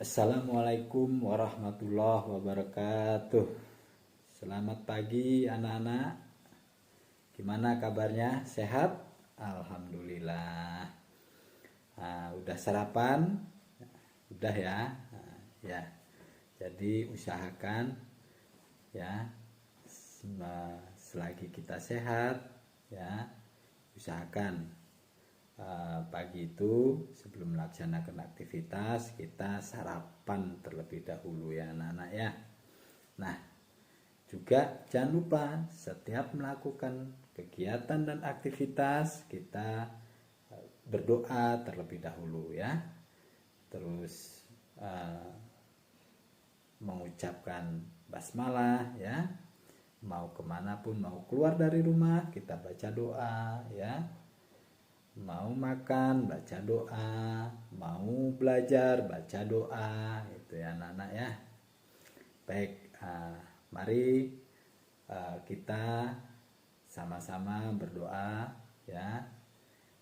Assalamualaikum warahmatullahi wabarakatuh. Selamat pagi anak-anak. Gimana kabarnya? Sehat? Alhamdulillah. Udah sarapan? Udah ya? Ya. Jadi usahakan ya, selagi kita sehat ya, usahakan pagi itu sebelum melaksanakan aktivitas kita sarapan terlebih dahulu ya anak-anak ya. Nah, juga jangan lupa setiap melakukan kegiatan dan aktivitas kita berdoa terlebih dahulu ya. Terus mengucapkan basmalah ya. Mau kemanapun, mau keluar dari rumah kita baca doa ya. Mau makan baca doa, mau belajar baca doa, itu ya anak-anak ya. Baik, mari kita sama-sama berdoa ya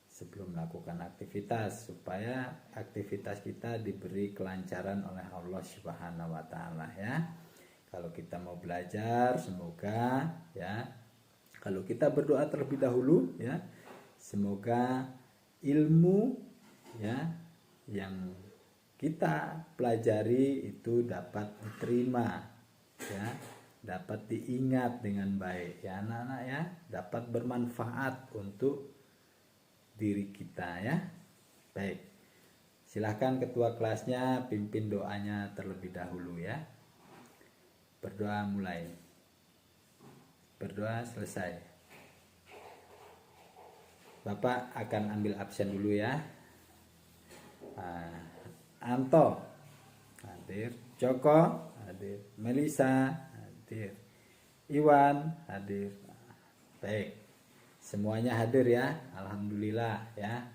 sebelum melakukan aktivitas, supaya aktivitas kita diberi kelancaran oleh Allah Subhanahu wa taala ya. Kalau kita mau belajar, semoga ya, kalau kita berdoa terlebih dahulu ya, semoga ilmu ya yang kita pelajari itu dapat diterima ya, dapat diingat dengan baik ya anak-anak ya, dapat bermanfaat untuk diri kita ya. Baik, silahkan ketua kelasnya pimpin doanya terlebih dahulu ya. Berdoa mulai, berdoa selesai. Bapak akan ambil absen dulu ya. Anto hadir, Joko hadir, Melisa hadir, Iwan hadir. Baik, semuanya hadir ya, alhamdulillah ya.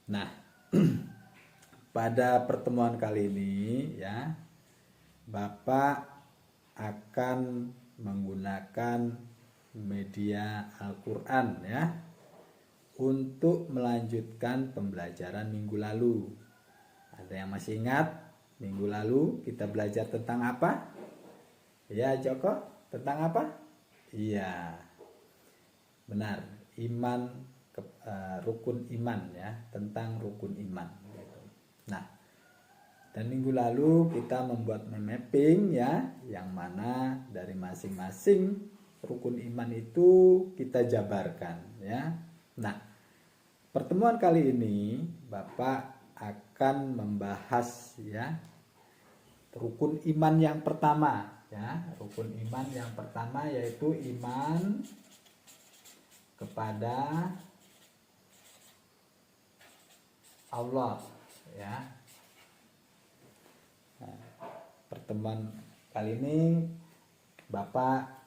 Nah, pada pertemuan kali ini ya, Bapak akan menggunakan media Al-Quran ya, untuk melanjutkan pembelajaran minggu lalu. Ada yang masih ingat minggu lalu kita belajar tentang apa? Ya Joko, tentang apa? Iya, benar, iman, rukun iman ya, tentang rukun iman. Nah, dan minggu lalu kita membuat mapping ya, yang mana dari masing-masing rukun iman itu kita jabarkan ya. Nah, pertemuan kali ini Bapak akan membahas ya rukun iman yang pertama ya. Rukun iman yang pertama yaitu iman kepada Allah ya. Nah, pertemuan kali ini Bapak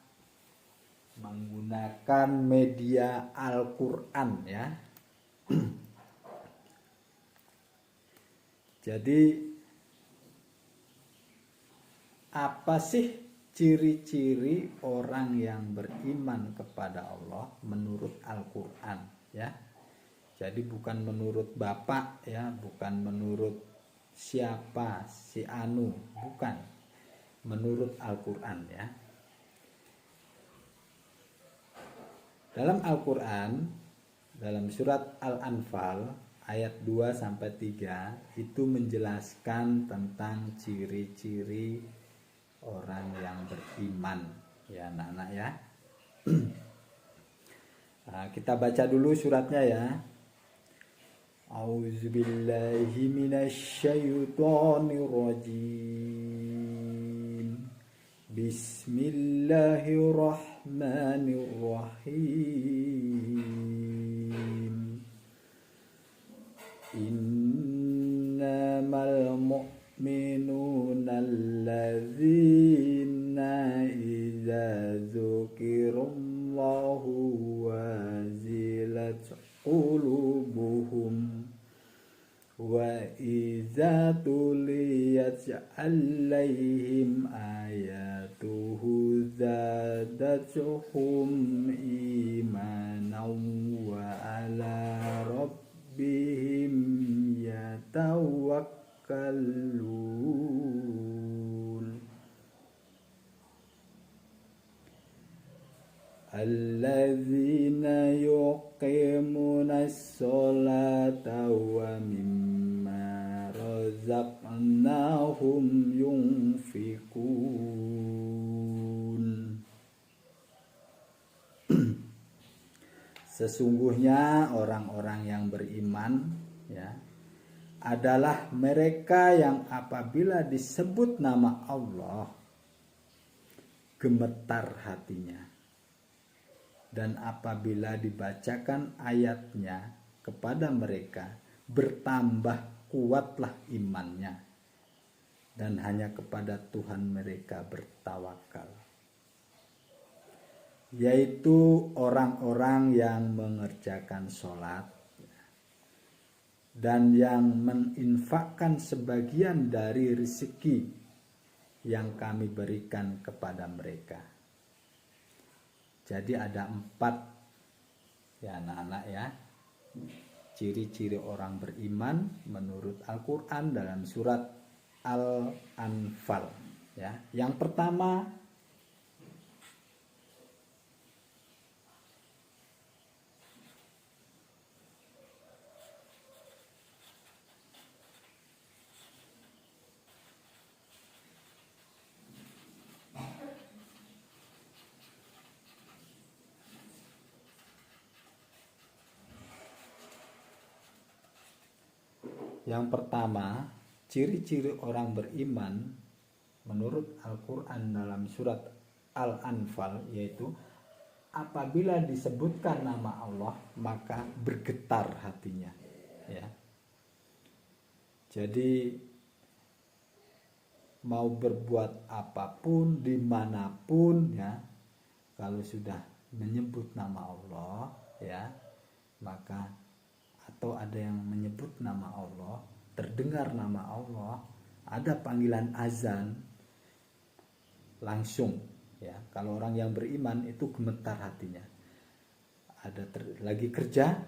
menggunakan media Al-Quran ya. Jadi apa sih ciri-ciri orang yang beriman kepada Allah menurut Al-Quran ya. Jadi bukan menurut Bapak ya, bukan menurut siapa si Anu, bukan, menurut Al-Quran ya. Dalam Al-Quran, dalam surat Al-Anfal ayat 2-3 itu menjelaskan tentang ciri-ciri orang yang beriman ya anak-anak ya. Nah, kita baca dulu suratnya ya. A'udzubillahi minasyaitonirrajim. Bismillahirrahmanirrahim. Innamal mu'minuna alladzina idza dzukirallahu wazilat qulubuhum wa idza tuliyat alaihim ayatuhu zadatuhum imanan wa ala rabbihim yatawakkalun. yatawakkalun. Alladzina yuqimunas sholata wa mimma razaqnahum yunfikun. Sesungguhnya orang-orang yang beriman ya adalah mereka yang apabila disebut nama Allah gemetar hatinya. Dan apabila dibacakan ayatnya kepada mereka, bertambah kuatlah imannya. Dan hanya kepada Tuhan mereka bertawakal. Yaitu orang-orang yang mengerjakan sholat. Dan yang menginfakkan sebagian dari rezeki yang kami berikan kepada mereka. Jadi ada 4 ya anak-anak ya ciri-ciri orang beriman menurut Al-Quran dalam surat Al-Anfal ya. Yang pertama ciri-ciri orang beriman menurut Al-Quran dalam surat Al-Anfal yaitu apabila disebutkan nama Allah maka bergetar hatinya ya. Jadi mau berbuat apapun dimanapun ya, kalau sudah menyebut nama Allah ya, maka atau ada yang menyebut nama Allah, terdengar nama Allah, ada panggilan azan, langsung ya. Kalau orang yang beriman itu gemetar hatinya. Ada lagi kerja,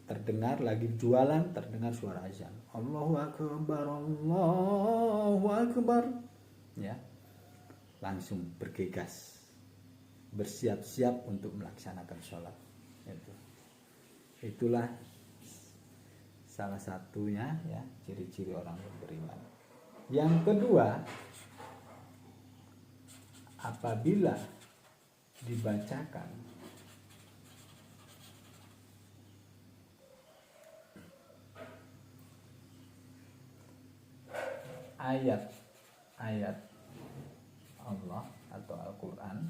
terdengar, lagi jualan, terdengar suara azan. Allahu Akbar, Allahu Akbar. Ya. Langsung bergegas, bersiap-siap untuk melaksanakan sholat. Itulah salah satunya ya ciri-ciri orang yang beriman. Yang kedua, apabila dibacakan ayat-ayat Allah atau Al-Quran,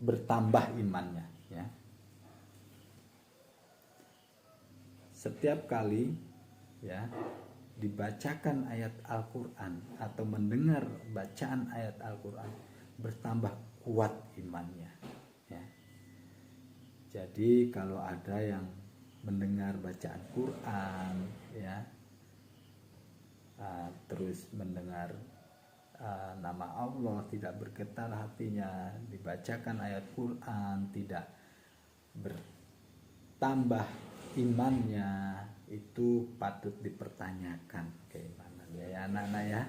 bertambah imannya ya. Setiap kali ya dibacakan ayat Al-Quran atau mendengar bacaan ayat Al-Quran, bertambah kuat imannya ya. Jadi kalau ada yang mendengar bacaan Quran ya, terus mendengar nama Allah tidak bergetar hatinya, dibacakan ayat Quran tidak bertambah imannya, itu patut dipertanyakan keimanannya ya anak-anak ya.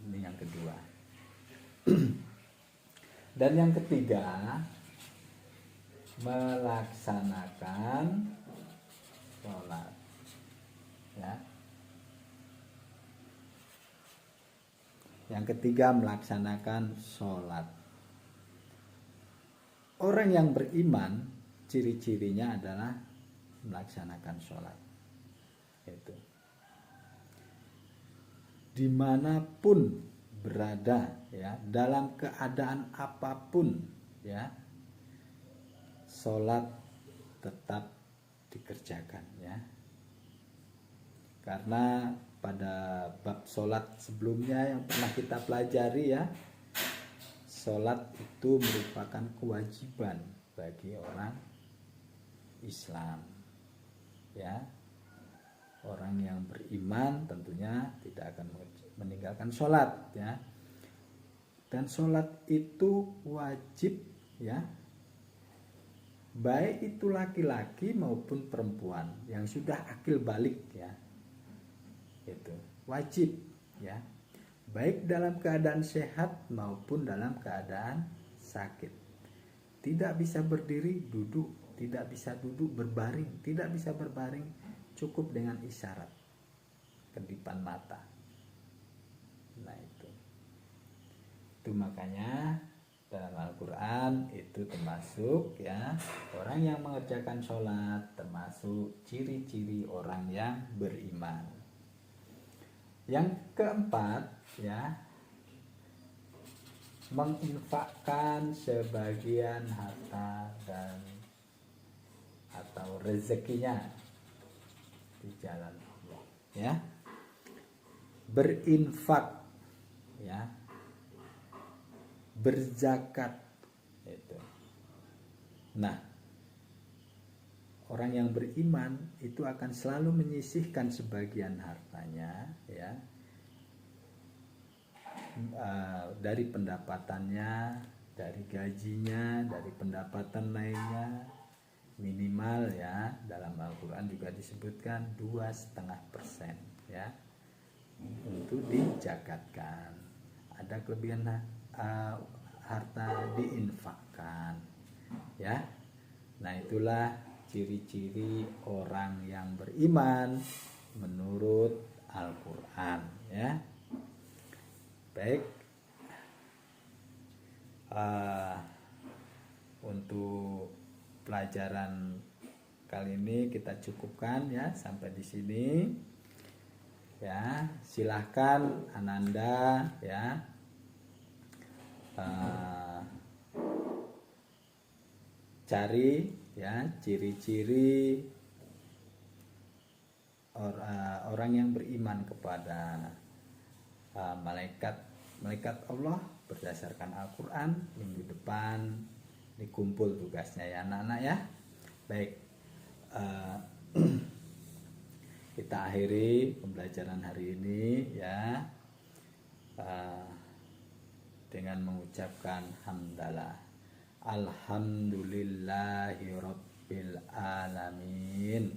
Ini yang kedua. Dan yang ketiga, melaksanakan sholat ya. Yang ketiga, melaksanakan sholat. Orang yang beriman ciri-cirinya adalah melaksanakan sholat. Itu dimanapun berada ya, dalam keadaan apapun ya, sholat tetap dikerjakan ya. Karena pada bab sholat sebelumnya yang pernah kita pelajari ya, sholat itu merupakan kewajiban bagi orang Islam ya. Orang yang beriman tentunya tidak akan meninggalkan sholat ya. Dan sholat itu wajib ya baik itu laki-laki maupun perempuan yang sudah akil balik ya, itu wajib ya, baik dalam keadaan sehat maupun dalam keadaan sakit. Tidak bisa berdiri, duduk, tidak bisa duduk, berbaring, tidak bisa berbaring, cukup dengan isyarat kedipan mata. Nah itu makanya dalam Al-Quran itu termasuk ya, orang yang mengerjakan sholat termasuk ciri-ciri orang yang beriman. Yang keempat ya, menginfakkan sebagian harta dan atau rezekinya di jalan Allah ya, berinfak ya, berzakat itu. Nah, orang yang beriman itu akan selalu menyisihkan sebagian hartanya ya, dari pendapatannya, dari gajinya, dari pendapatan lainnya, minimal ya, dalam Al-Quran juga disebutkan 2,5% ya, untuk dizakatkan. Ada kelebihan harta diinfakkan ya. Nah itulah ciri-ciri orang yang beriman menurut Al-Quran ya. Baik, untuk pelajaran kali ini kita cukupkan ya sampai di sini ya. Silahkan Ananda ya, cari ya ciri-ciri orang yang beriman kepada malaikat Allah berdasarkan Al-Quran. Minggu depan dikumpul tugasnya ya anak-anak ya. Baik, kita akhiri pembelajaran hari ini ya dengan mengucapkan hamdalah, alhamdulillahirabbil alamin.